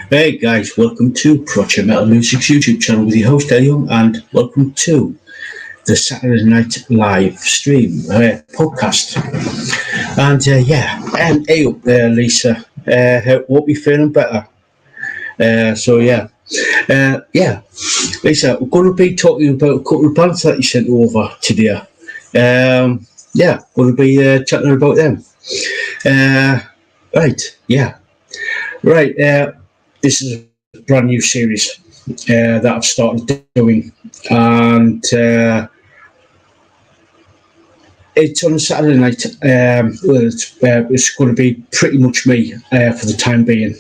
Hey guys, welcome to Project Metal Music's YouTube channel with your host Ellie Young, and welcome to the Saturday Night Live stream podcast. And hey up there, Lisa. Hope you're feeling better. Lisa, we're going to be talking about a couple of bands that you sent over today. Going to be chatting about them. This is a brand new series that I've started doing, and it's on a Saturday night. It's going to be pretty much me for the time being.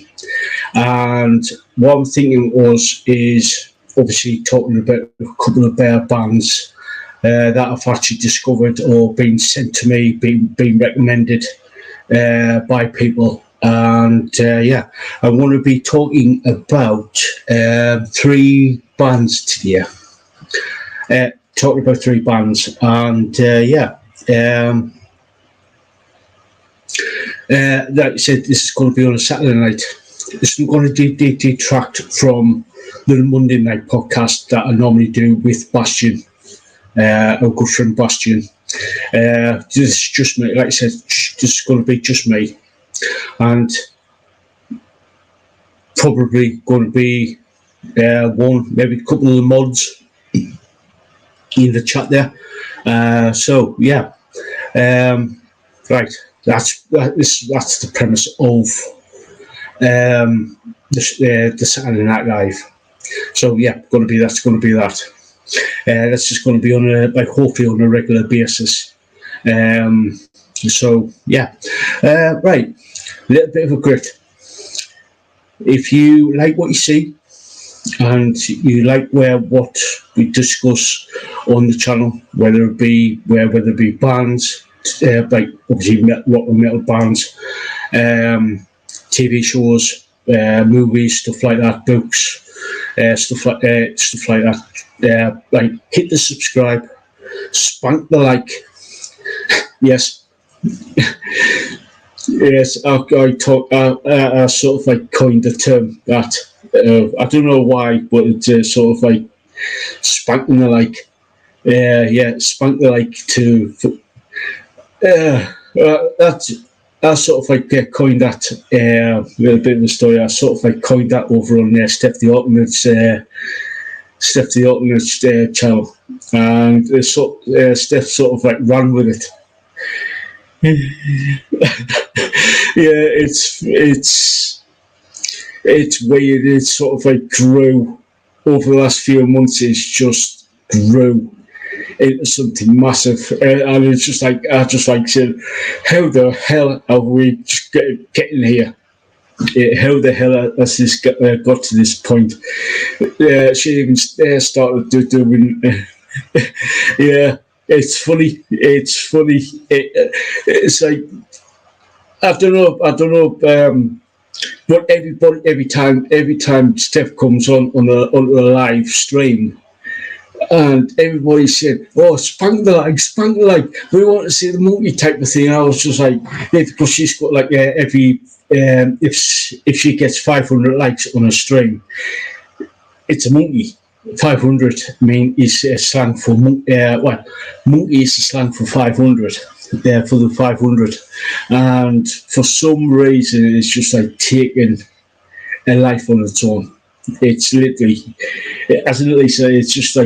And what I'm thinking is obviously talking about a couple of bands that I've actually discovered or been sent to me, been recommended by people. And I'm going to be talking about three bands today. Talking about three bands, and like I said, this is going to be on a Saturday night. It's not going to detract from the Monday night podcast that I normally do with Bastian, our good friend Bastian. This is just me. Like I said, this is going to be just me. And probably going to be maybe a couple of the mods in the chat there. Right, that's the premise of the Saturday Night Live. So yeah, that's going to be that. That's just going to be on hopefully on a regular basis. Right, a little bit of a grit. If you like what you see and you like what we discuss on the channel, whether it be bands, like obviously rock and metal bands, TV shows, movies, stuff like that, books, stuff like that. Hit the subscribe, spank the like. Yes. Yes, I sort of coined the term that. I don't know why, but it's sort of spanking the like. Spank the like to. I sort of coined that. Little bit of a story. I sort of coined that over on Steph the Ultimate's channel, and Steph sort of ran with it. It's weird. It's sort of grew over the last few months. It's just grew into something massive, and it's just I just said, how the hell are we getting here? How the hell has this got to this point? She even started doing. It's funny. It's like I don't know. But every time Steph comes on a live stream, and everybody said, "Oh, spank the like. We want to see the monkey type of thing." I was just like, yeah, because she's got every if she gets 500 likes on a stream, it's a monkey. 500 is slang for monkey is slang for 500. For the 500, and for some reason it's just taking a life on its own. It's literally, as Lily said, it's just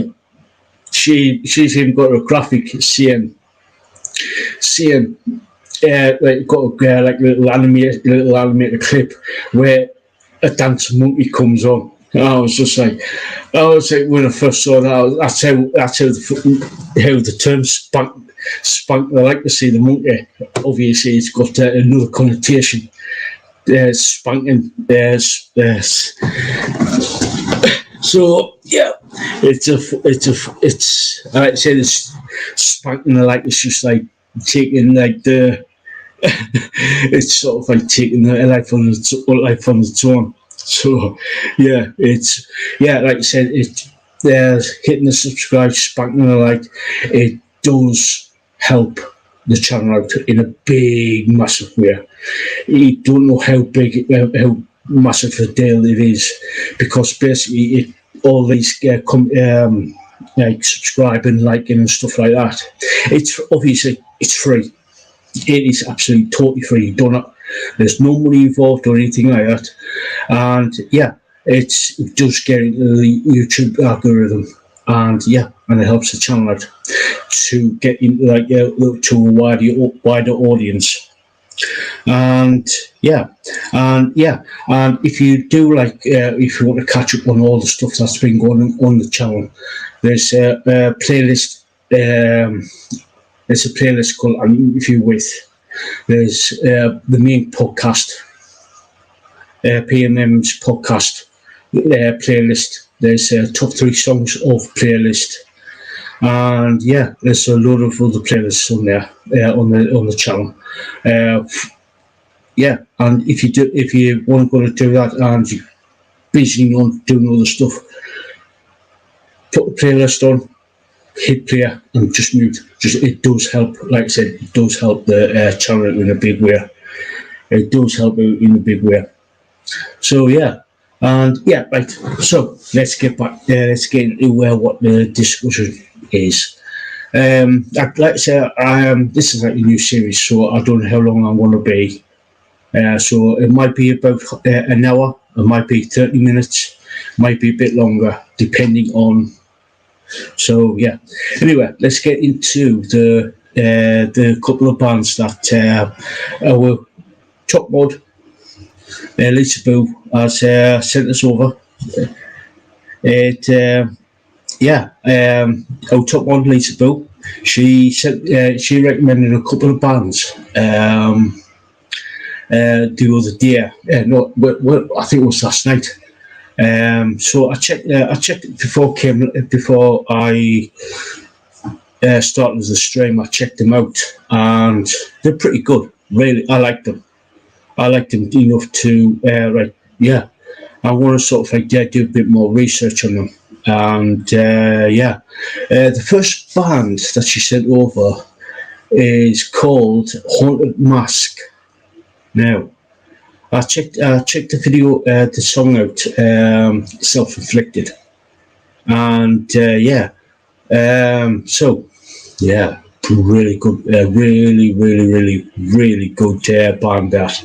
she's even got a graphic seeing got a little animated clip where a dancing monkey comes on. And I was when I first saw that, that's how the term spank. I like to see the monkey. Obviously, it's got another connotation. Spanking. So yeah, it's I like to say this spanking. I like it's just taking the. It's sort of taking the life on its own. So yeah, like I said, hitting the subscribe, spanking the like, it does help the channel out in a big, massive way. You don't know how big, how massive a deal it is, because basically all these like subscribing, liking, and stuff like that. It's obviously it's free. It is absolutely totally free. You don't. There's no money involved or anything like that. And yeah, it does get into the YouTube algorithm, and yeah, and it helps the channel out to get into like to a wider audience. And yeah, and if you do like, if you want to catch up on all the stuff that's been going on the channel, there's a playlist. There's a playlist called "I'm With You With." There's the main podcast, PMM's podcast playlist. There's top 3 songs of playlist, and yeah, there's a lot of other playlists on there on the channel. Yeah, and if you want to do that and you're busy on doing other stuff, put the playlist on, hit play, and just mute. It does help. Like I said, it does help the channel in a big way. It does help out in a big way. So yeah, and yeah, right. So let's get back. Let's get into what the discussion is. Like I said, this is like a new series, so I don't know how long I'm going to be. So it might be about an hour. It might be 30 minutes. Might be a bit longer, depending on. So yeah. Anyway, let's get into the couple of bands that our top mod, Lisa Boo, has sent us over. Our top mod, Lisa Boo, she recommended a couple of bands the other day. No, I think it was last night. So I checked it before I started the stream. I checked them out, and they're pretty good. Really, I like them. I like them enough to I want to sort of like do a bit more research on them. And the first band that she sent over is called Haunted Mask. Now, I checked the video, the song out, Self-Inflicted, and really good, really good band that.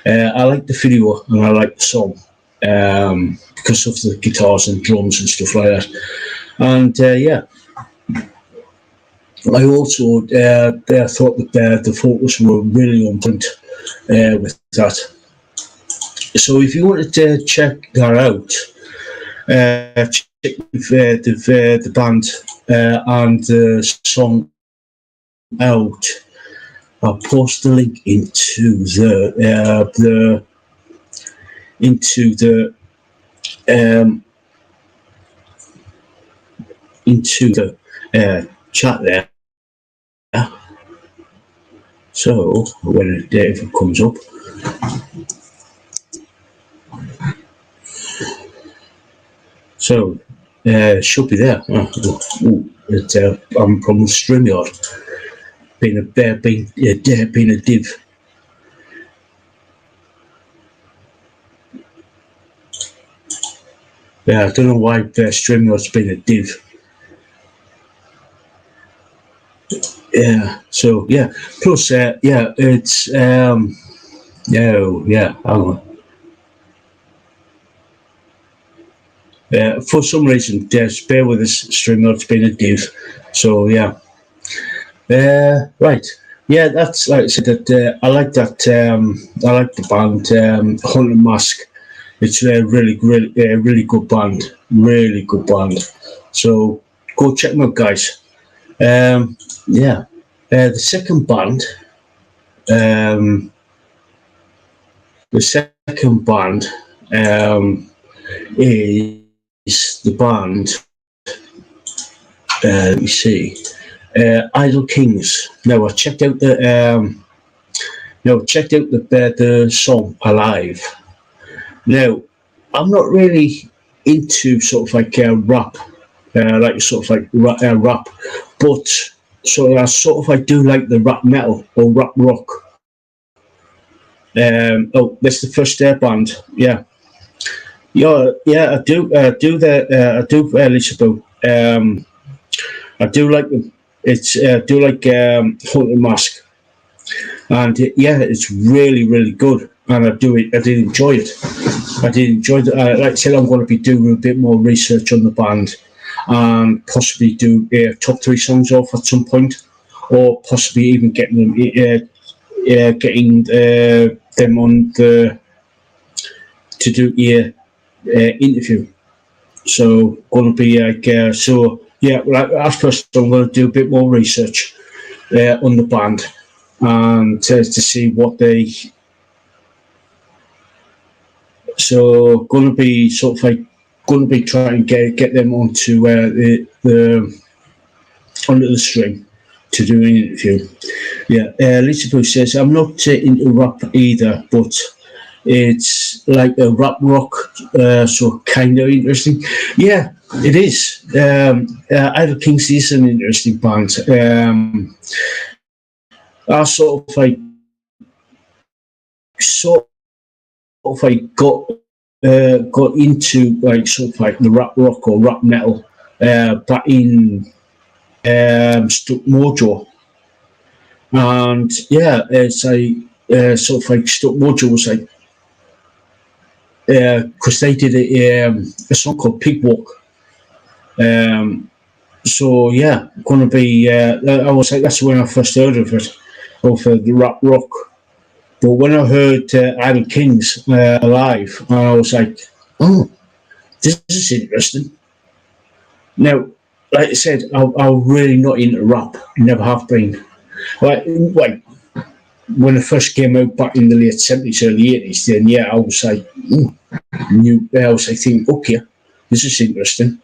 I like the video and I like the song because of the guitars and drums and stuff like that. And I also thought that the photos were really on point with that. So if you wanted to check that out, check the band and the song out. I'll post the link into the chat there. So when it comes up. So should be there. I'm from StreamYard. Being a div. Yeah, I don't know why StreamYard's been a div. Yeah. So yeah. Plus, it's hang on. For some reason, just bear with us, StreamYard's been a div. So yeah. Right. Yeah, that's like I said. That I like that. I like the band Haunted Mask. It's a really good band. Really good band. So go check them out, guys. The second band. Is the band. Let me see. Idle Kings. Now I checked out the song Alive. Now I'm not really into sort of like rap, rap, but So I sort of I do like the rap metal or rap rock. Oh, that's the first band. Yeah, yeah. I do listen to. I do like them. It's do like Haunted Mask, and yeah, it's really really good. And I do it. I did enjoy it. I did enjoy it. Like I said, I'm going to be doing a bit more research on the band, and possibly do top three songs off at some point, or possibly even getting them getting them on the to do a interview. So going to be like so yeah. At first, I'm going to do a bit more research on the band and to see what they. So going to be sort of like going to be trying to get them onto the onto the string to do an interview. Yeah, Lisa Boo says I'm not into rap either, but it's like a rap rock, so kind of interesting. Yeah, it is. Idle Kings is an interesting band. I sort of like got into like sort of like the rap rock or rap metal back in Stuck Mojo, and yeah, it's like sort of like Stuck Mojo was like because they did a song called Pig Walk. So yeah, gonna be. I was like, that's when I first heard of it, of the rap rock. But when I heard Idle Kings live, I was like, oh, this is interesting. Now, like I said, I'm really not into rap. Never have been. Like when it first came out back in the late 70s, early 80s, then yeah, I was like, I was like thinking, okay, this is interesting.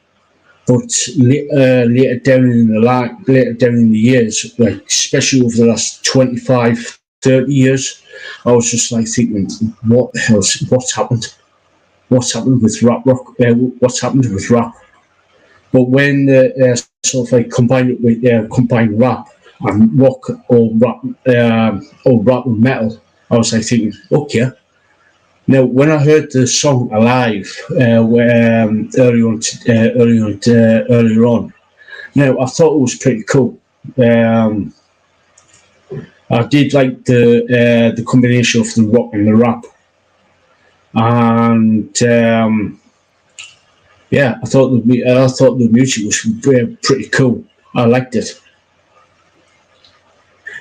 But later down in the later down in the years, like especially over the last 25, 30 years, I was just like thinking, what the hell? What's happened? What's happened with rap rock? What's happened with rap? But when sort of like combined it with combined rap and rock or rap and metal, I was like thinking, okay. Now, when I heard the song "Alive" earlier on, now I thought it was pretty cool. Um, I did like the combination of the rock and the rap, and yeah, I thought the music was pretty cool. I liked it.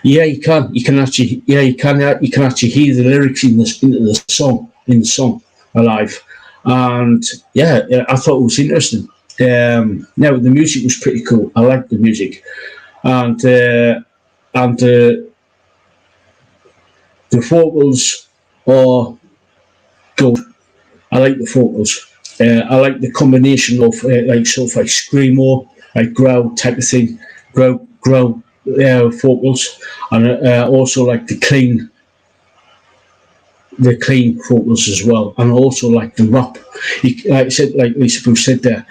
Yeah, you can. You can actually. Yeah, you can. You can actually hear the lyrics into the song alive, and yeah, I thought it was interesting. Now the music was pretty cool. I liked the music, and the vocals are good. I like the vocals. I like the combination of like sort of like screamo, like growl type of thing, growl vocals, and also like the clean vocals as well, and also like the rap. Like I said, like Lisa Bruce said there,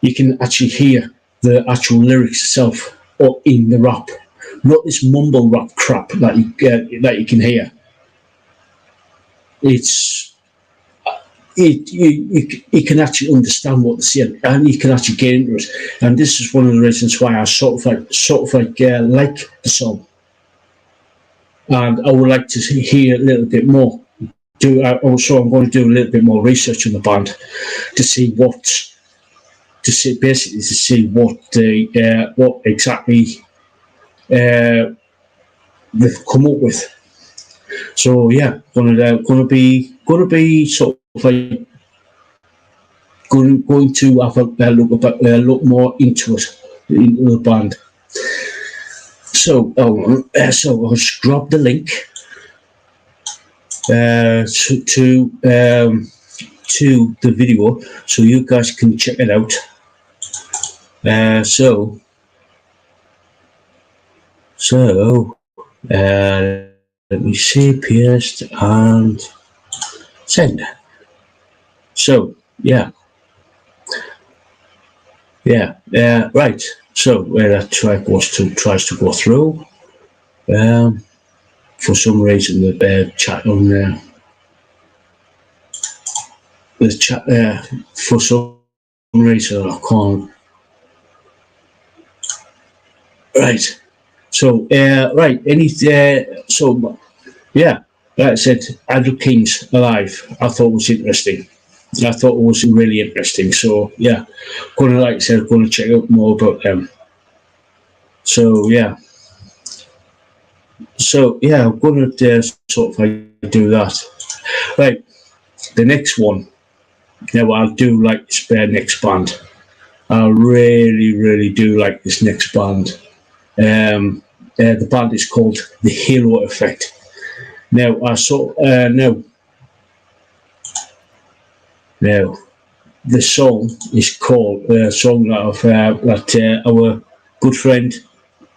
you can actually hear the actual lyrics itself or in the rap, not this mumble rap crap that you can hear. It's you can actually understand what they're saying, and you can actually get into it. And this is one of the reasons why I like the song, and I would like to hear a little bit more. Also, I'm going to do a little bit more research on the band to see basically to see what exactly they've come up with. So yeah, gonna be sort of like going to have look more into the band. So so I'll just drop the link to the video so you guys can check it out. Let me see, paste and send. So yeah, Yeah, right. So where that track tries to go through. For some reason, the chat on the chat for some reason I can't. Right. So right. So yeah. Like I said, Andrew King's Alive. I thought was interesting. I thought it was really interesting. So yeah, gonna like I said, gonna check out more about them. So yeah. So yeah, I'm gonna sort of like do that. Right. The next one. Now I do like this next band. I really, really do like this next band. The band is called The Halo Effect. Now I saw now the song is called a song that our good friend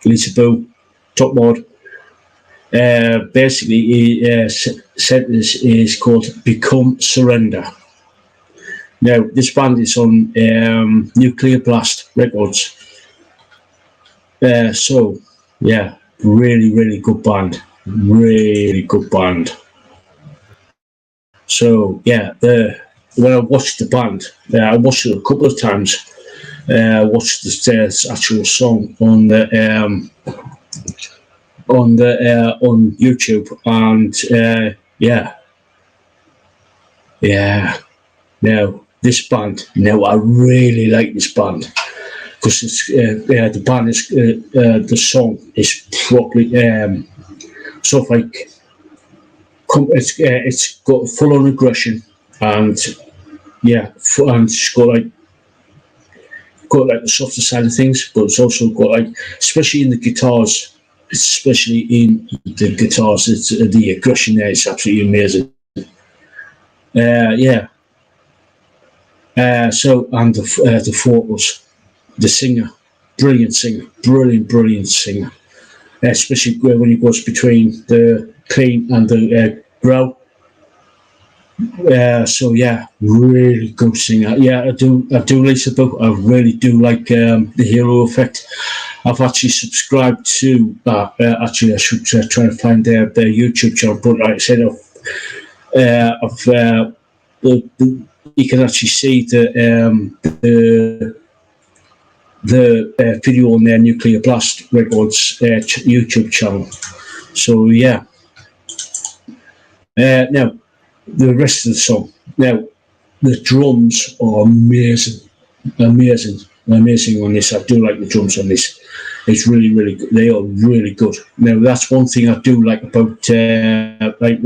Lisa Boo, Top Mod, basically said this is called Become Surrender. Now this band is on Nuclear Blast Records. So yeah, really, really good band. Really good band. So yeah, when I watched the band, I watched it a couple of times. I watched the actual song on YouTube, and yeah, yeah. Now this band, now I really like this band because the band is the song is properly sort of like it's got full on aggression and yeah, and it's got like the softer side of things, but it's also got like, especially in the guitars, especially in the guitars, it's the aggression there is absolutely amazing. Yeah. So and the vocals, the singer, brilliant singer, especially when he goes between the clean and the growl. So yeah, really good singer. Yeah, I do Lisa Book. I really do like the Halo Effect. I've actually subscribed to actually, I should try and find their YouTube channel. But like I said, you can actually see the video on their Nuclear Blast Records YouTube channel. So yeah. Now the rest of the song. Now the drums are amazing on this. I do like the drums on this. It's really good. They are really good. Now that's one thing I do like about like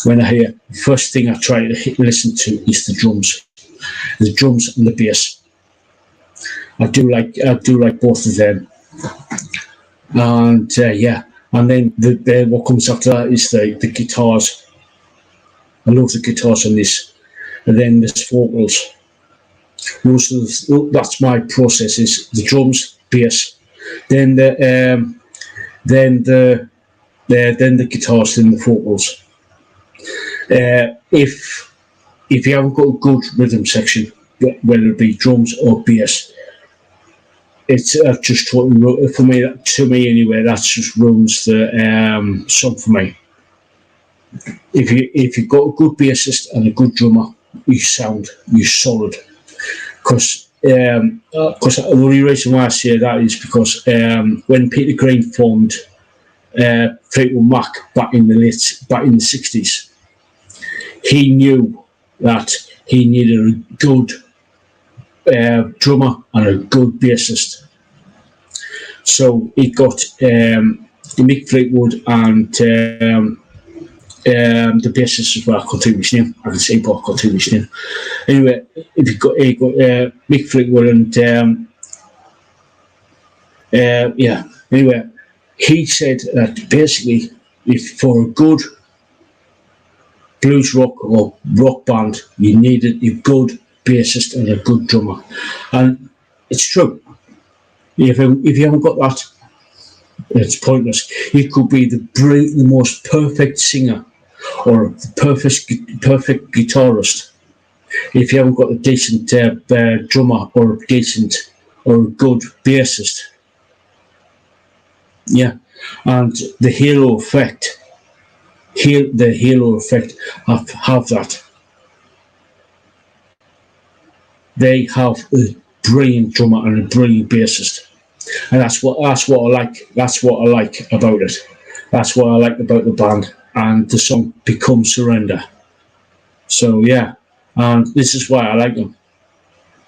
when I hear, first thing I try to listen to is the drums and the bass. I do like both of them, and yeah, and then what comes after that is the guitars. I love the guitars on this, and then there's vocals. That's my process: is the drums, bass, then the guitars, then the vocals. If you haven't got a good rhythm section, whether it be drums or bass, it's just totally for me. To me, anyway, that just ruins the song for me. If you've got a good bassist and a good drummer, you solid. Because the only reason why I say that is because when Peter Green formed Fleetwood Mac back in the 60s, he knew that he needed a good drummer and a good bassist. So he got Mick Fleetwood and the bassist as well. I can't think of his name. I can say, but I can't think of his name. Anyway, if you got Mick Fleetwood and yeah. Anyway, he said that basically, if for a good blues rock or rock band, you needed a good bassist and a good drummer, and it's true. If you haven't got that, it's pointless. You could be the most perfect singer or the perfect guitarist, if you haven't got a decent drummer or a decent or a good bassist. Yeah, and the halo effect, the halo effect have that. They have a brilliant drummer and a brilliant bassist, and that's what I like. That's what I like about it. That's what I like about the band and the song "Become Surrender." So yeah, and this is why I like them.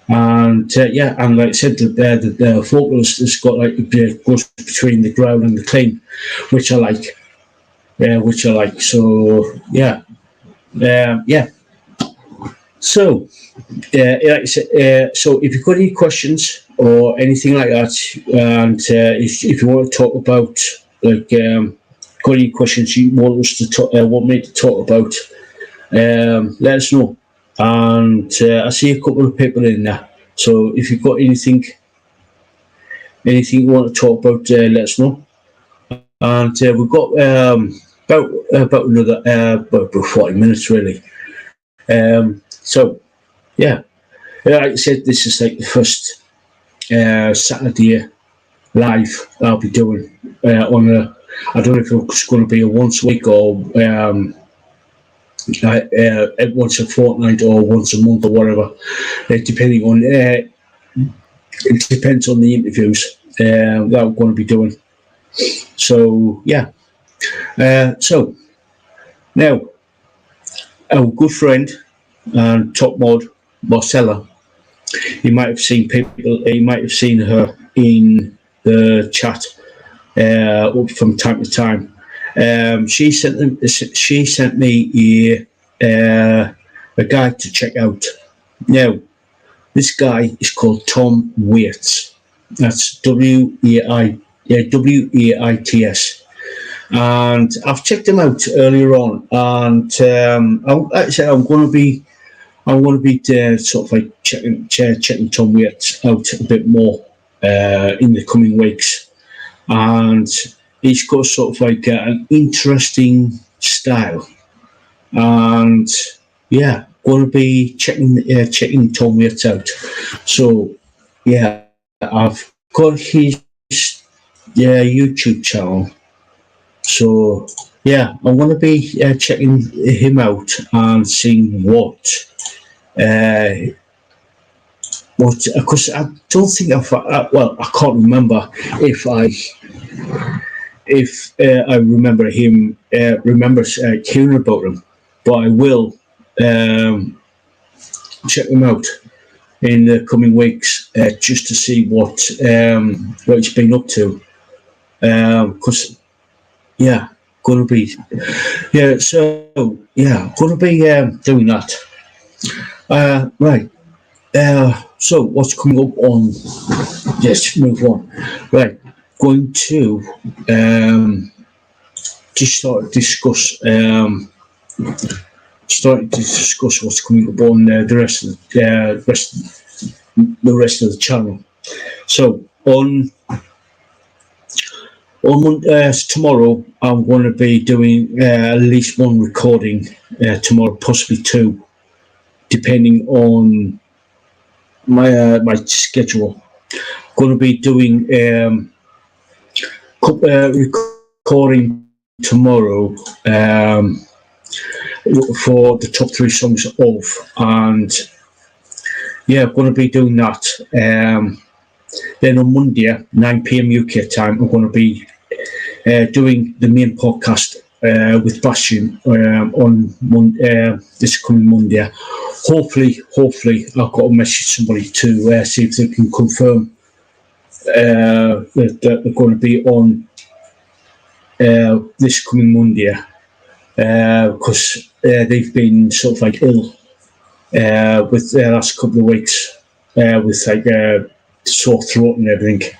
And yeah, and like I said, the vocalist has got like goes between the growl and the clean, which I like. Which I like. So yeah, yeah. So like I said, so if you've got any questions or anything like that, and if you want to talk about like got any questions you want us to want me to talk about, let us know. And I see a couple of people in there. So if you've got anything you want to talk about, let us know. And we've got about another about 40 minutes really. So yeah, like I said, this is like the first Saturday live I'll be doing on a. I don't know if it's going to be a once a week or once a fortnight or once a month or whatever, depending on it depends on the interviews that we're going to be doing. So yeah, so now our good friend and top mod Marcella, you might have seen her in the chat from time to time. She sent me a guy to check out. Now, this guy is called Tom Waits. That's Waits. And I've checked him out earlier on, and I'm going to be sort of like checking Tom Waits out a bit more in the coming weeks. And he's got sort of like an interesting style, and yeah, going to be checking Tom Waits out. So yeah, I've got his YouTube channel. So yeah, I'm going to be checking him out and seeing what. Because I don't think I can't remember if I remember him hearing about him, but I will check him out in the coming weeks just to see what he's been up to. Because yeah, gonna be gonna be doing that. Right. So what's coming up on? Yes, move on. Right, going to just start to discuss what's coming up on the rest of the channel. So on tomorrow, I'm going to be doing at least one recording tomorrow, possibly two, depending on my schedule. Going to be doing recording tomorrow for the top 3 songs of, and yeah, going to be doing that. Then on Monday, 9 p.m. UK time, I'm going to be doing the main podcast with Bastion on this coming Monday. Hopefully, I've got to message somebody to see if they can confirm that they're going to be on this coming Monday, because they've been sort of like ill with the last couple of weeks with like sore throat and everything.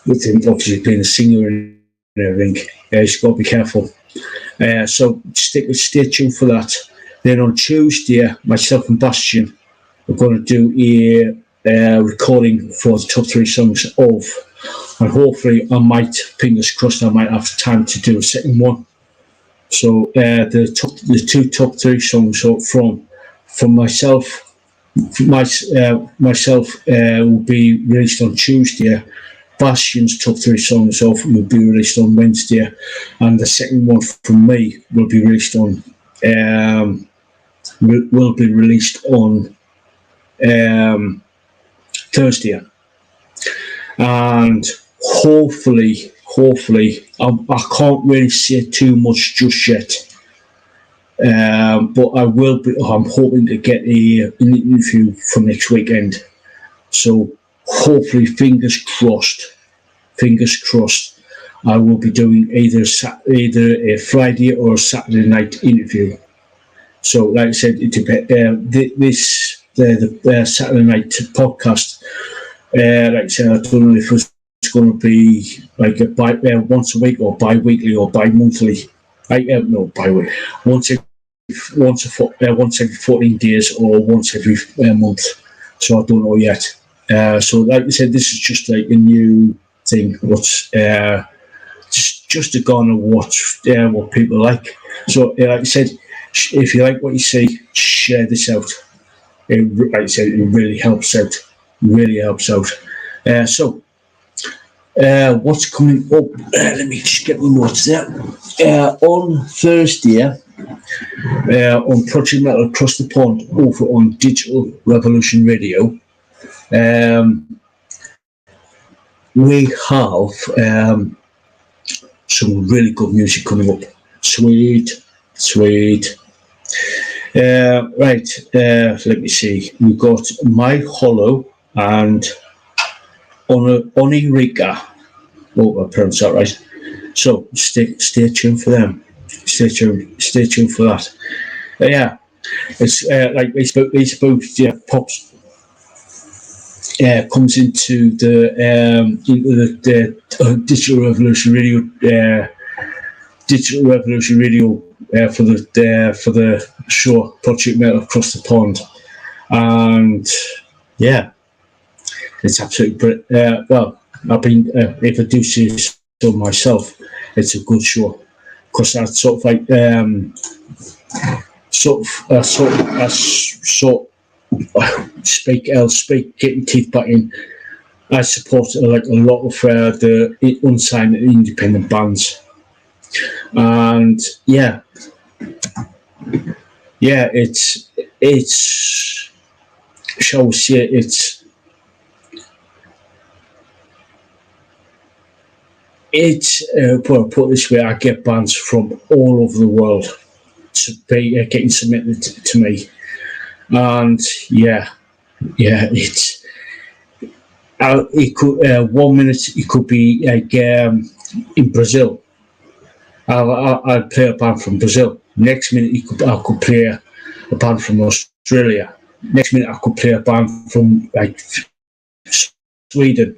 With him obviously being a singer and everything, he's got to be careful. So stay tuned for that. Then on Tuesday, myself and Bastion are going to do a recording for the top 3 songs of, and hopefully I might, fingers crossed, I might have time to do a second one. So the 2 top 3 songs from for myself, will be released on Tuesday. Bastion's top 3 songs off will be released on Wednesday, and the second one from me will be released on Thursday, and hopefully, I can't really say too much just yet. But I will be. I'm hoping to get an interview for next weekend. So hopefully, fingers crossed. I will be doing either a Friday or a Saturday night interview. So, like I said, the Saturday night podcast. Like I said, I don't know if it's going to be like once a week or bi-weekly or bi-monthly. No, bi-week. Once every 14 days or once every month. So I don't know yet. So like I said, this is just like a new thing. What's just to garner what people like. So like I said, if you like what you see, share this out. Like I said, it really helps out. So what's coming up? Let me just get my notes there. On Thursday, on Project Metal Across the Pond over on Digital Revolution Radio, we have some really good music coming up. Sweet. Right, let me see. We've got My Hollow and Onirika. Oh, I pronounced that right. So stay tuned for them. Stay tuned for that. Yeah, it's like they spoke. Pops comes into the Digital Revolution Radio. Digital Revolution Radio for the show Project Metal Across the Pond, and yeah, it's absolutely brilliant. Well, I've been if I do see so myself, it's a good show because that's sort of like speak getting teeth back in. I support like a lot of the unsigned independent bands, and yeah, it's shall we say well, put it this way, I get bands from all over the world to be getting submitted to me, and it's it could 1 minute it could be like in Brazil. I'd play a band from Brazil. Next minute I could play a band from Australia. Next minute I could play a band from like Sweden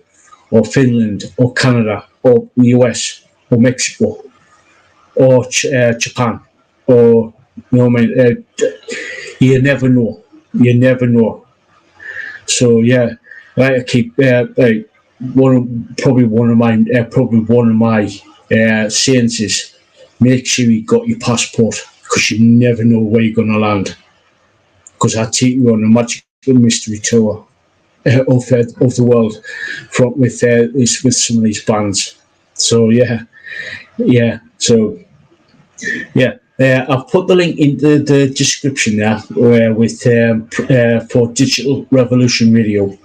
or Finland or Canada or the US or Mexico or Japan, or you know what I mean. You never know. So yeah, I keep like probably one of my sayings is make sure you got your passport, because you never know where you're going to land. Because I take you on a magical mystery tour of the world with some of these bands. So I've put the link in the description there with for Digital Revolution Radio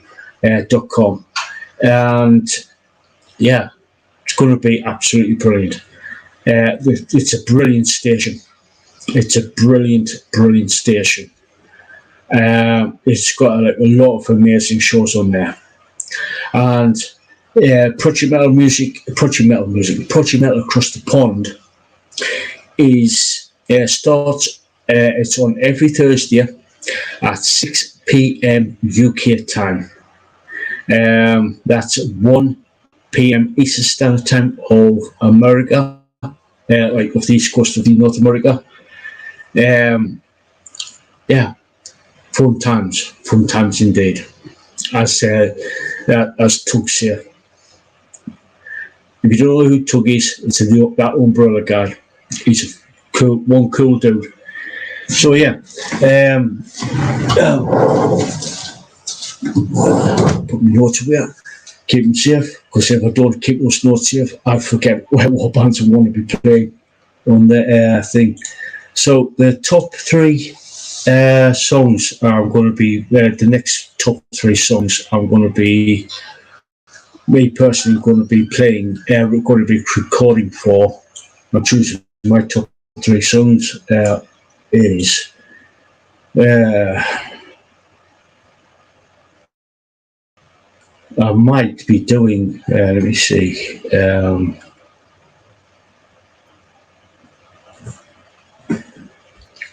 .com, and yeah, it's going to be absolutely brilliant. It's a brilliant station. It's a brilliant station. It's got a lot of amazing shows on there, and Project Metal Across the Pond starts. It's on every Thursday at 6 p.m. UK time. That's 1 p.m. Eastern Standard Time of America, like of the East Coast of North America. Fun times indeed. As Tug said. If you don't know who Tug is, it's that umbrella guy. He's a cool dude. So yeah, put my notes away, keep them safe, because if I don't keep those notes safe, I forget what bands I want to be playing on the thing. So the top three songs are going to be the next top three songs I'm going to be me personally going to be playing. We're going to be recording for. I'm choosing my top three songs is. I might be doing. Let me see.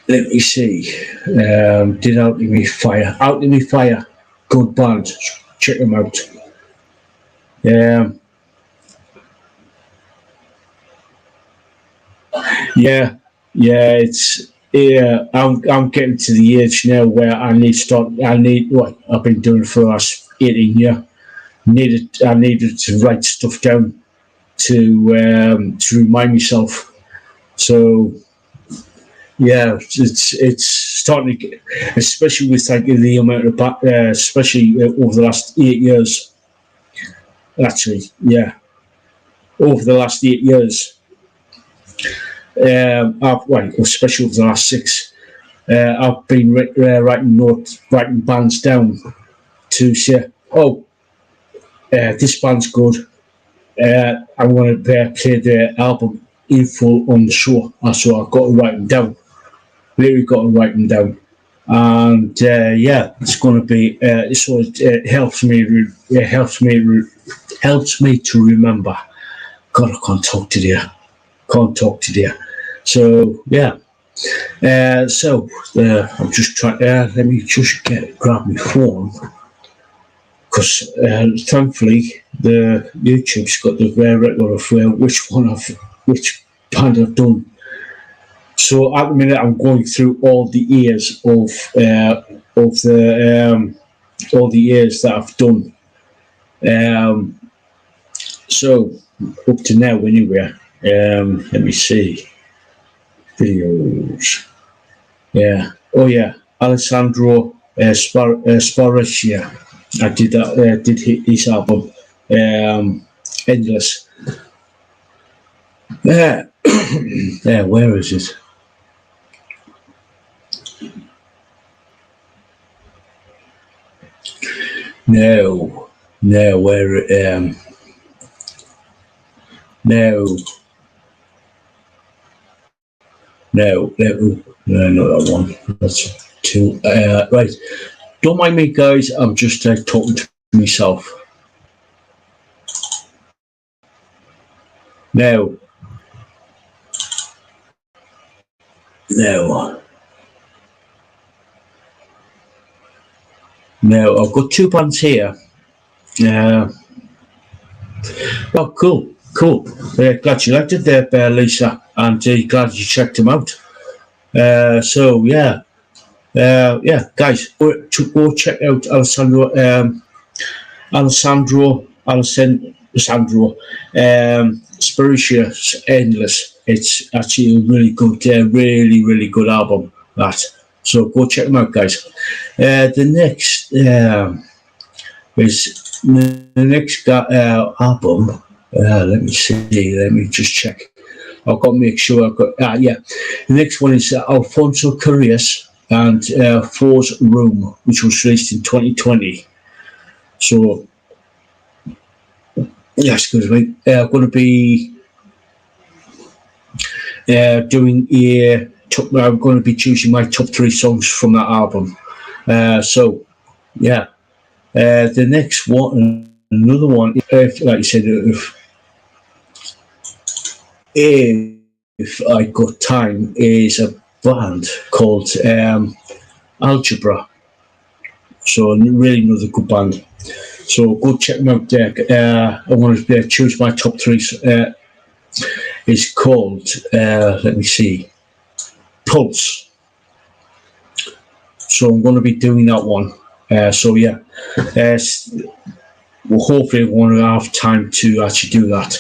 Let me see. Did Out in Me Fire. Out in Me Fire. Good band. Check them out. Yeah, yeah. It's yeah. I'm getting to the age now where I need to start. I need what I've been doing for the last 18 years. I needed to write stuff down to remind myself. So yeah, it's starting to get, especially with like the amount of especially over the last 8 years. Actually, yeah, over the last 8 years, well, especially over the last six, I've been writing bands down to say, oh, this band's good. I want to play the album in full on the show. So I've got to write them down. Really got to write them down. And yeah, it's going to be. So it helps me. Helps me to remember. God, I can't talk today. Can't talk today. So yeah. So I'm just trying. Let me just grab my phone because thankfully the YouTube's got the rare record of which band I've done. So at the minute I'm going through all the years of the all the years that I've done. So up to now anyway. Let me see videos. Yeah. Oh yeah, Alessandro Sparacia. I did that. Did his album, Endless. Yeah. Yeah. Where is it? No. No. Where? No. No. No. No. Not that one. That's two. Right. Don't mind me, guys. I'm just talking to myself. No. No. No. I've got two bands here. Oh, cool. Cool. Glad you liked it there, Lisa, and glad you checked them out. So yeah, yeah, guys, go check out Alessandro, Spirituous Endless. It's actually a really good, really good album. That. So go check them out, guys. The next is the next album. Let me see. Let me just check. I've got to make sure I've got. Yeah, the next one is Alfonso Carreras and Four's Room, which was released in 2020. So, yeah, excuse me. I'm going to be doing a. I'm going to be choosing my top three songs from that album. So, yeah. The next one, another one, like you said, if I got time, is a band called Algebra. So really another good band. So go check them out there. I want to choose my top three. It's called, let me see, Pulse. So I'm going to be doing that one. So yeah, well, hopefully we won't have time to actually do that.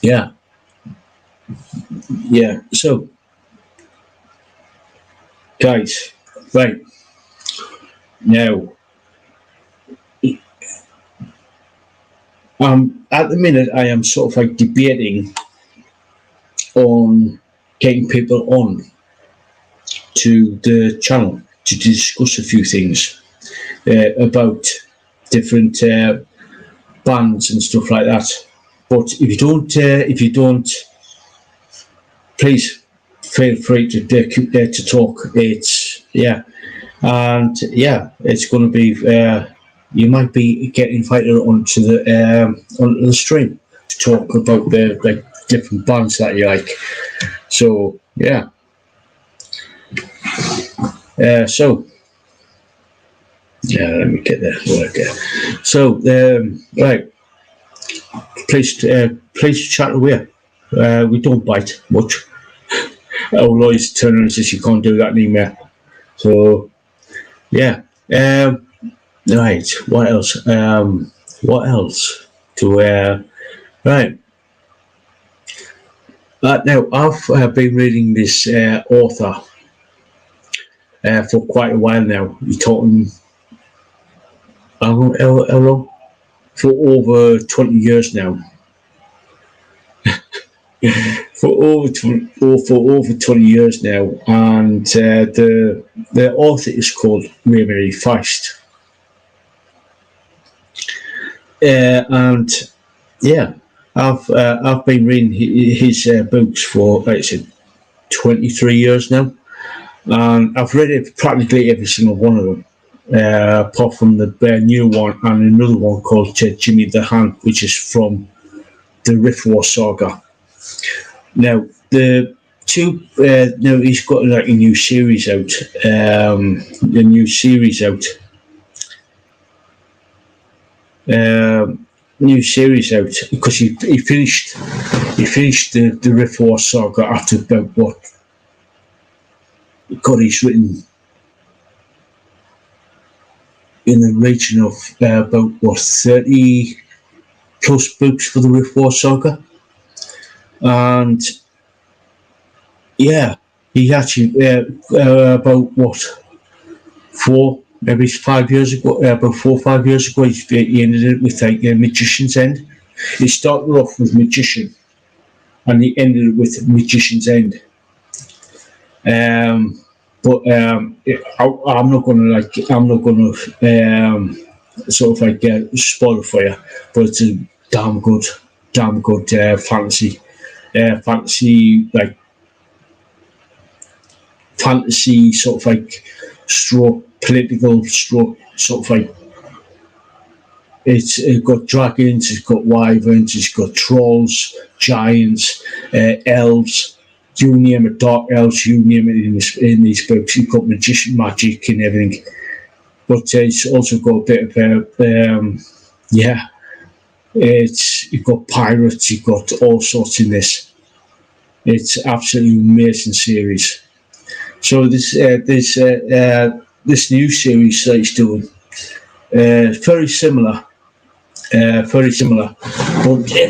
Yeah. Yeah. So guys, right now, at the minute I am sort of like debating on getting people on to the channel to discuss a few things about different bands and stuff like that. But if you don't, please feel free to talk. It's and it's going to be. You might be getting invited onto the stream to talk about the like different bands that you like. So yeah. Let me get there. Okay. So right, please chat away. We don't bite much. Our lawyers turn around and says you can't do that anymore. So yeah. Right. What else? What else? Right. Now I've been reading this author for quite a while now. He's talking how long? For over 20 years now. for over 20 years now, and the author is called Remy Feist. And yeah, I've been reading his books for, like I said, 23 years now, and I've read it practically every single one of them, apart from the new one and another one called Jimmy the Hand, which is from the Rift War saga. Now the two, now he's got like a new series out, new series out because he finished the Rift War saga after about what? God, he's written in the region of about what 30 plus books for the Rift War saga, and yeah, he actually about what 5 years ago, about 4 or 5 years ago, he ended it with like Magician's End. He started off with Magician, and he ended it with Magician's End. But I'm not gonna sort of like spoil it for you. But it's a damn good fantasy sort of like stroke political stroke sort of like. It's got dragons, it's got wyverns, it's got trolls, giants, elves. You name it, dark elves, you name it in these books. You've got magician magic and everything. But it's also got a bit of you've got pirates, you've got all sorts in this. It's absolutely amazing series. So this new series that he's doing, very similar. But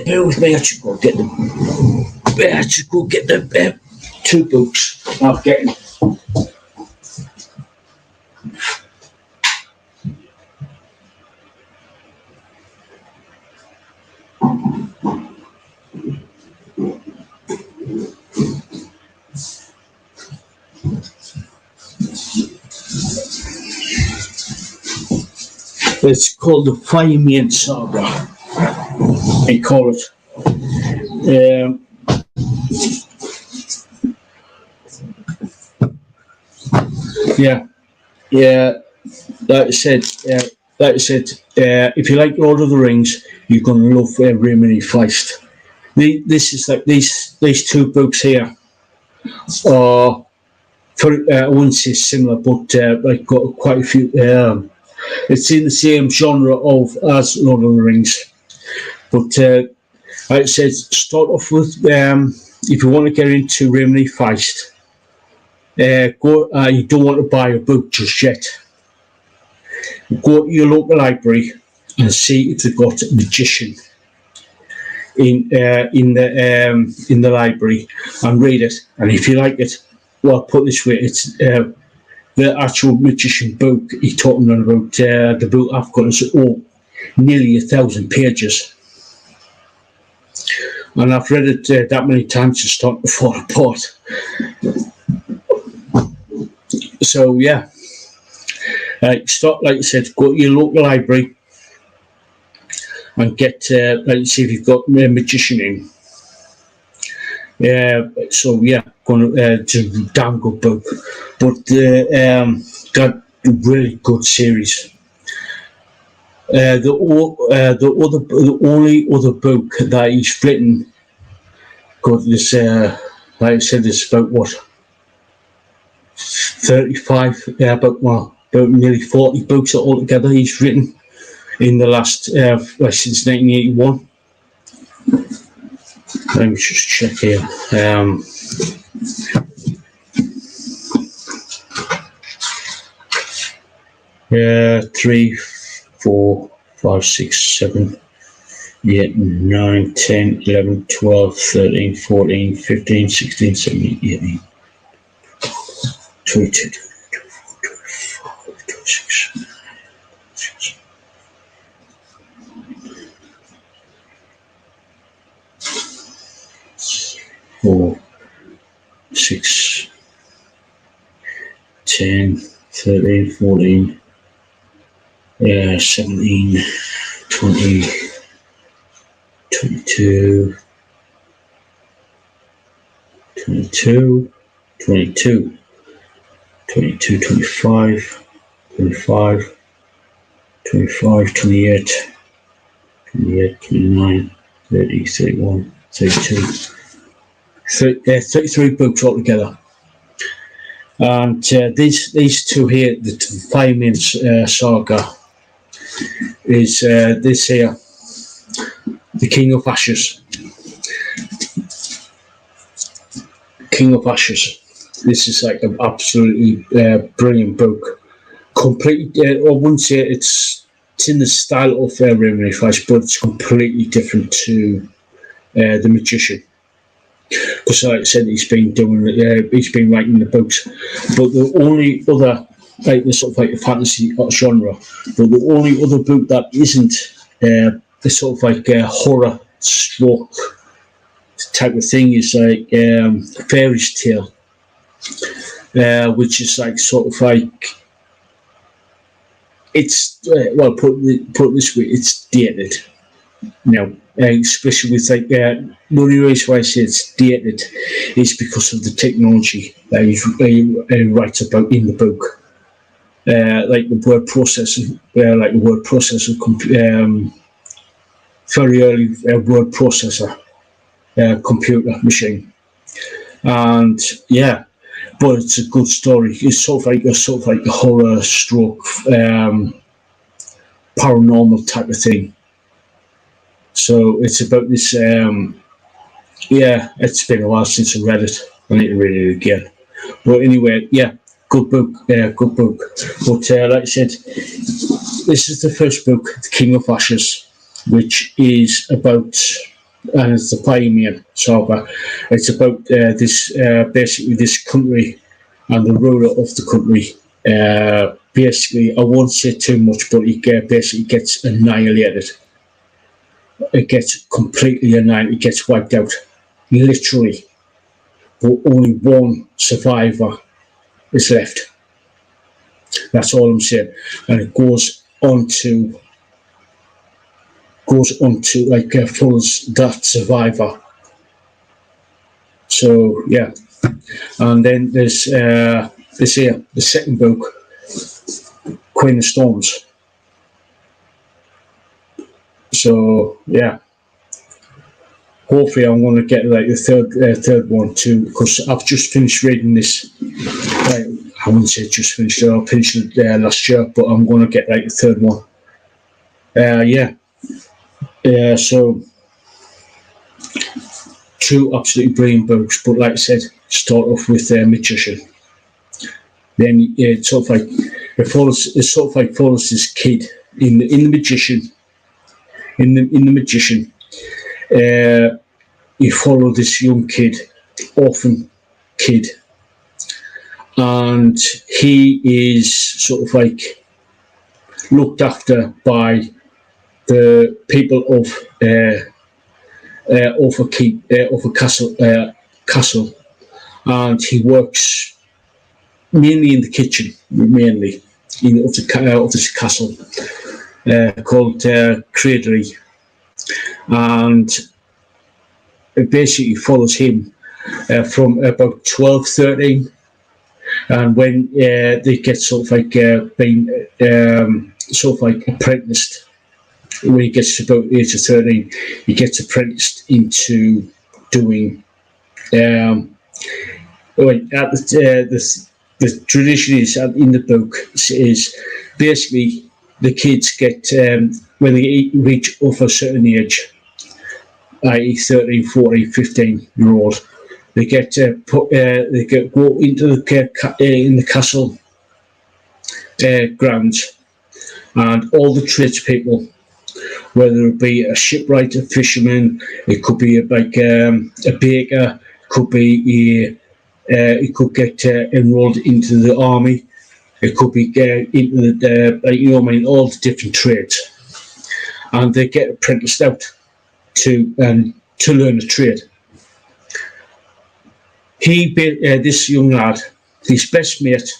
bear with me, I should go get them. I should go get the two books I've getting. It's called the Firemane Saga. They call it. Like I said, if you like Lord of the Rings, you're going to love Remy Feist. This is like these two books here are, I wouldn't say similar, but like got quite a few. It's in the same genre as Lord of the Rings, but like I said, start off with if you want to get into Remy Feist, you don't want to buy a book just yet. Go to your local library and see if they've got a Magician in the library and read it. And if you like it, well, put it this way, the actual magician book he talking about, the book I've got is nearly 1,000 pages. And I've read it that many times it's starting to fall apart. So yeah, start, like I said, go to your local library and get, like, see if you've got a magician in. So yeah, it's a damn good book, but got a really good series. The only other book that he's written, got this, like I said, it's about what, 35, about nearly 40 books altogether he's written in the last, since 1981. Let me just check here. 3, 4, 5, 6, 7, 8, 9, 10, 11, 12, 13, 14, 15, 16, 17, 18, 22, 24, 26. 4, 6, 10, 13, 14, 17, 20, 22, 22, 22, 22, 25, 25, 25, 28, 28, 29, 30, 31, 32. 33 books altogether. And these two here, the Fireman saga, is this here, The King of Ashes. King of Ashes. This is like an absolutely brilliant book. Completely, I wouldn't say it's in the style of Raymond Rice, but it's completely different to The Magician. Because, like I said, he's been writing the books. But the only other, like the sort of like the fantasy genre, but the only other book that isn't the sort of like horror stroke type of thing is like Fairy's Tale, which is like sort of like, it's well, put it this way, it's dated. Especially with like the only reason why I say it's dated is because of the technology that he writes about in the book, like the word processing, very early word processor, computer machine, and yeah, but it's a good story. It's sort of like a horror stroke, paranormal type of thing. So it's about this. It's been a while since I read it. I need to read it again. But anyway, yeah, good book. Good book. But like I said, this is the first book, The King of Ashes, which is about, and it's the Pioneer saga. It's about this basically this country and the ruler of the country. Basically, I won't say too much, but he basically gets annihilated. It gets completely annihilated. It gets wiped out, literally. But only one survivor is left. That's all I'm saying. And it goes on to like follows that survivor. So yeah, and then there's this here, the second book, Queen of Storms. So yeah, hopefully I'm going to get like the third one too, because I've just finished reading this. I wouldn't say just finished it. I finished it last year, but I'm going to get like the third one. So two absolutely brilliant books. But like I said, start off with Magician. Then it sort of like follows this kid in the Magician. In the Magician, you follow this young kid, orphan kid, and he is sort of like looked after by the people of Castle, and he works mainly in the kitchen, mainly of the castle, called Cradery, and it basically follows him from about 12, 13, and when they get sort of like being sort of like apprenticed. When he gets to about the age of 13, he gets apprenticed into doing. The tradition is in the book is basically the kids get when they reach of a certain age, i.e. 13, 14, 15-year-old, they get go into in the castle grounds, and all the tradespeople, whether it be a shipwright, a fisherman, it could be like a baker, could be it could get enrolled into the army, it could be into the all the different trades, and they get apprenticed out to learn a trade. This young lad, his best mate,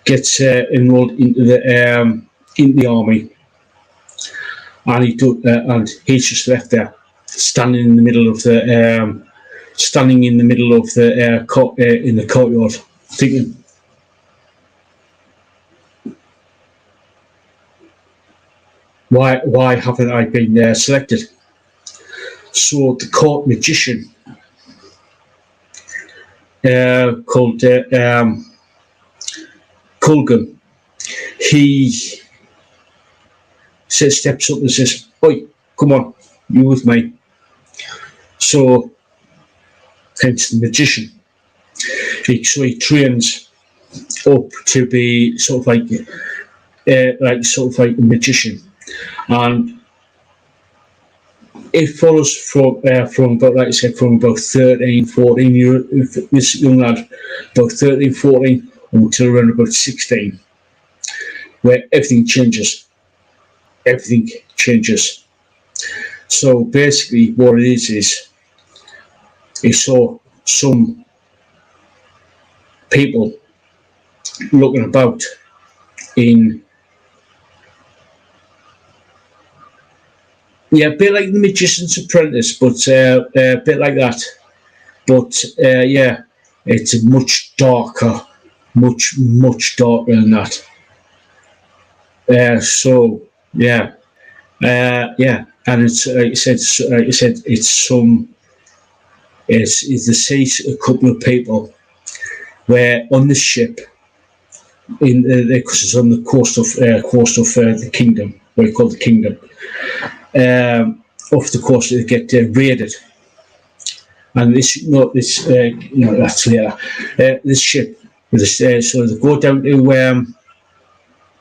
gets enrolled into the army. And he's just left there, standing in the middle of the in the courtyard, thinking, why haven't I been selected? So the court magician called Colgan, he steps up and says, "Oi, come on, you with me?" So, hence the magician. He trains up to be sort of like a magician, and it follows from about, like I said, from about 13, 14 this young lad, about 13, 14 until around about 16, where everything changes. Everything changes. So basically what it is he saw some people looking about in, a bit like the Magician's Apprentice, but a bit like that. But it's much darker, much darker than that. And it's like I said, it's the say a couple of people where on the ship because it's on the coast of the kingdom, what you call the kingdom, off the coast they get raided, and this ship with so they go down to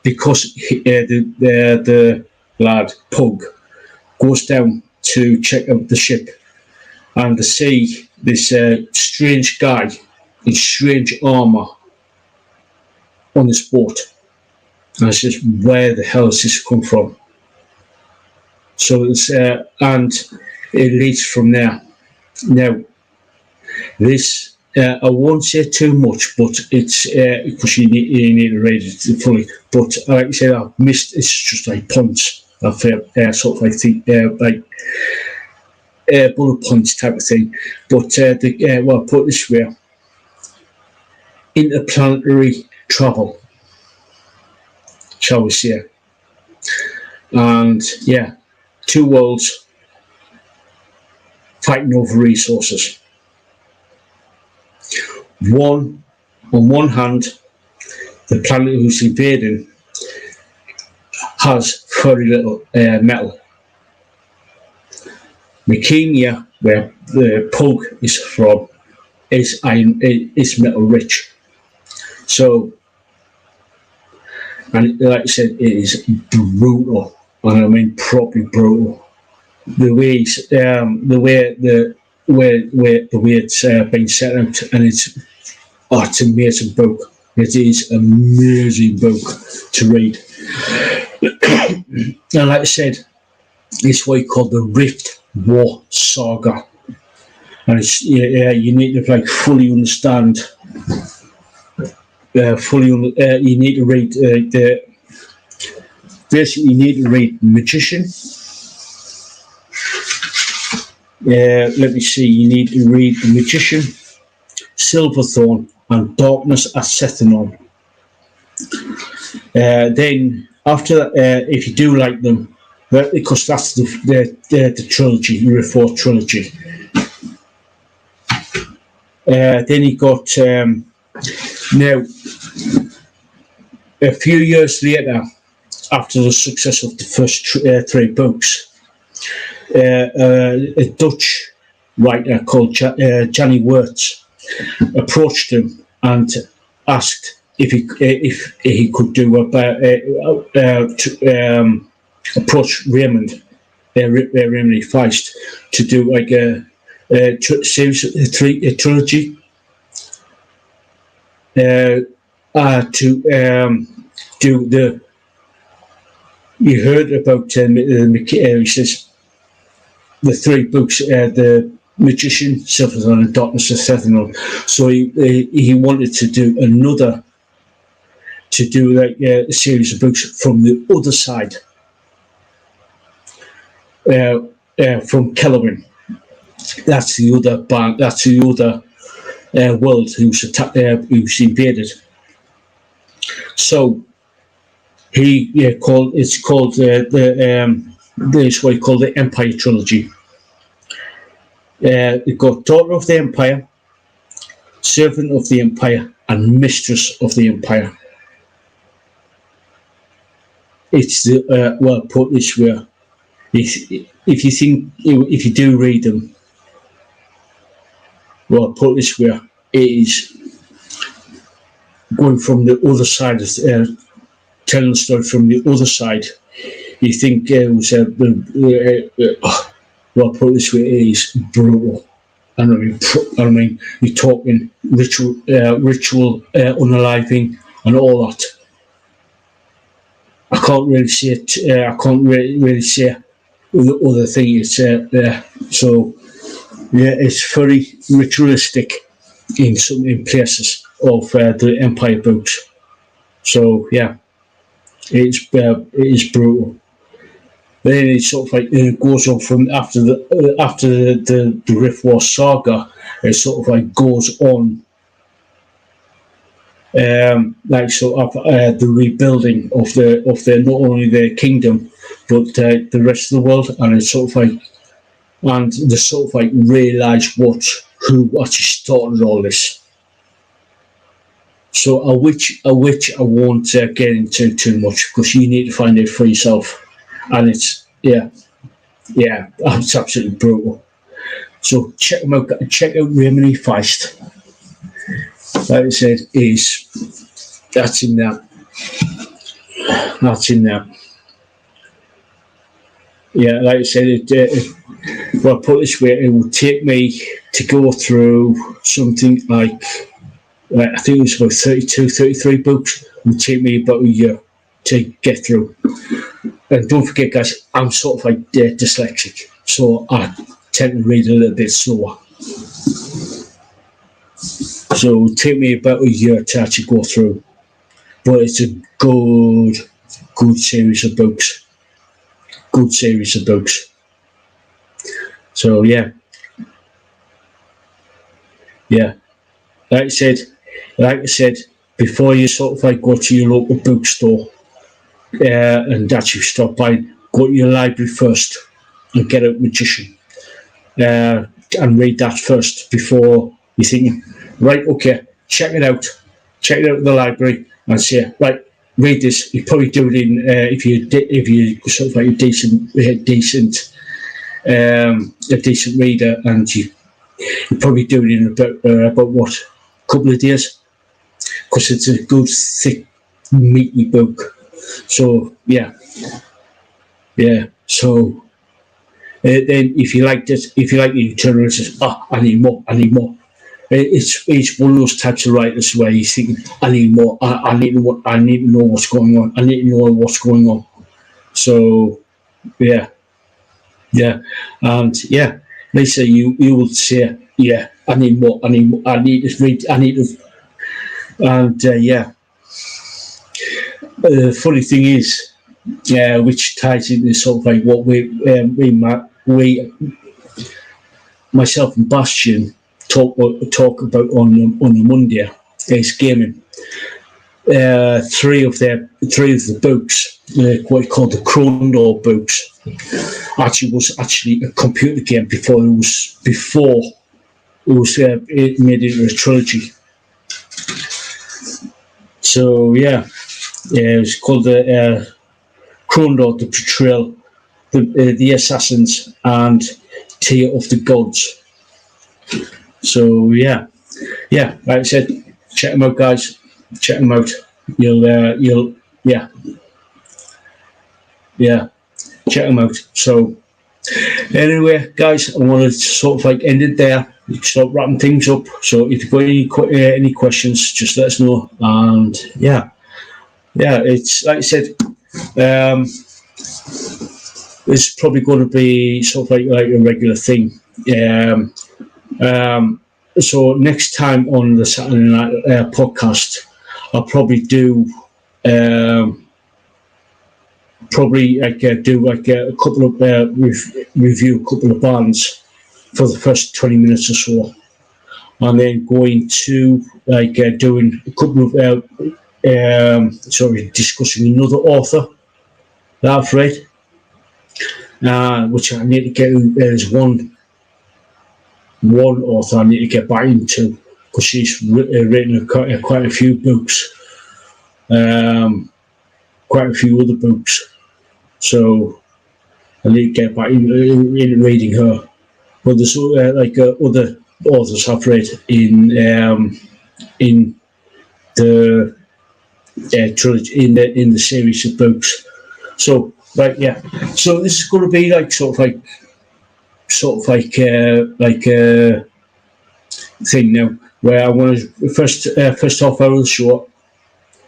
because the lad Pug goes down to check out the ship, and they see this strange guy in strange armour on this boat, and I says, where the hell has this come from? So it's and it leads from there. Now this I won't say too much, but it's because you need to read it fully. But like I said, I've missed. It's just like points. I've sort of like bullet points type of thing. But put it this way: interplanetary travel, shall we say? And two worlds fighting over resources. On one hand, the planet who's invading has very little metal. Mekenia, where the Pug is from, is metal rich. So, and like I said, it is brutal, and I mean properly brutal. The way it's been set out, and it's Oh, it's an amazing book. It is an amazing book to read. And like I said, it's what you call the Rift War Saga. And it's you need to like fully understand. You need to read the. Basically, you need to read Magician. Let me see. You need to read The Magician, Silverthorn, and Darkness at Sethanon. Then after that, if you do like them, because that's the trilogy, the Rift War trilogy. Then you got now a few years later, after the success of the first three books, a Dutch writer called Johnny Wirtz approached him and asked if he could do approach Raymond Feist to do like a series, a trilogy, to do the. You heard about he says the three books, the Magician, Silverthorn, and Darkness of Sethanon. So he wanted to do another, to do like a series of books from the other side, from Kelowin. That's the other band. That's the other world who's invaded. So it's called this what he called the Empire trilogy. You've got Daughter of the Empire, Servant of the Empire, and Mistress of the Empire. It's the well, put this way: if you do read them, well, put this way, it is going from the other side of telling the story from the other side. You think it was well, put this way, it is brutal. I mean, you're talking ritual unaliving and all that. I can't really say it. I can't really say the other thing is there. So yeah, it's very ritualistic in places of the Empire books. So yeah, it is brutal. Then it sort of like goes on from after the Rift War saga. It sort of like goes on, like sort of the rebuilding of the not only their kingdom but the rest of the world, and it's sort of like, and they sort of like realise who actually started all this. So which I won't get into too much because you need to find it for yourself. And it's it's absolutely brutal. So check them out. Check out Raymond Feist. Like I said, that's in there. That's in there. Yeah, like I said, well, put it this way, it would take me to go through something like I think it was about 32, 33 books. It would take me about a year to get through. And don't forget, guys, I'm sort of like dyslexic, so I tend to read a little bit slower. So it would take me about a year to actually go through. But it's a good series of books. Good series of books. So yeah. Like I said, before you sort of like go to your local bookstore and actually stop by, go to your library first and get out Magician and read that first before you think, right, okay, check it out at the library and say, right, read this. You probably do it in if you sort of like a decent reader, and you probably do it in about what, couple of days, because it's a good thick meaty book. So yeah. So then if you like it, you turn around and say, I need more. It's one of those types of writers where you think, I need more. I need to know what's going on. I need to know what's going on. So yeah, yeah, and yeah, they say you will say, yeah, I need more. I need more. I need to read. I need to, and yeah. The funny thing is, which ties into sort of like what we myself and Bastian talk about on the Monday is gaming. Three of the books, what called the Krondor books, actually was actually a computer game before it made it into a trilogy. So yeah, it's called the Krondor, the Betrayal, the Assassins, and Tear of the Gods. So yeah, like I said, check them out, guys. Check them out. You'll, yeah, yeah, check them out. So anyway, guys, I want to sort of like end it there. Start wrapping things up. So if you've got any questions, just let us know. And yeah, it's like I said, it's probably going to be sort of like a regular thing. Um, um, so next time on the Saturday Night podcast, I'll probably do um, do like a couple of review a couple of bands for the first 20 minutes or so, and then going to doing a couple of discussing another author that I've read, which I need to get. There's one author I need to get back into because she's written quite a few books, quite a few other books. So I need to get back in reading her. But there's other authors I've read in the trilogy in the series of books. So yeah. So this is going to be like sort of like a thing now where I want to first half hour of the show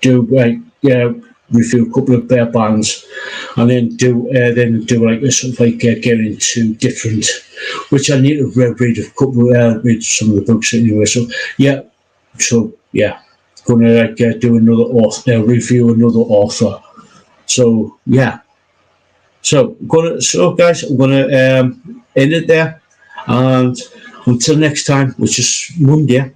do review a couple of their bands, and then do like a sort of like get into different, which I need to read a couple read some of the books anyway. So yeah, gonna like do another author review another author. So yeah, guys, I'm gonna end it there, and until next time, which is Monday.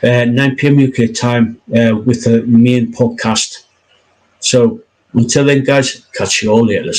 9 p.m. UK time with the main podcast. So until then, guys, catch you all later.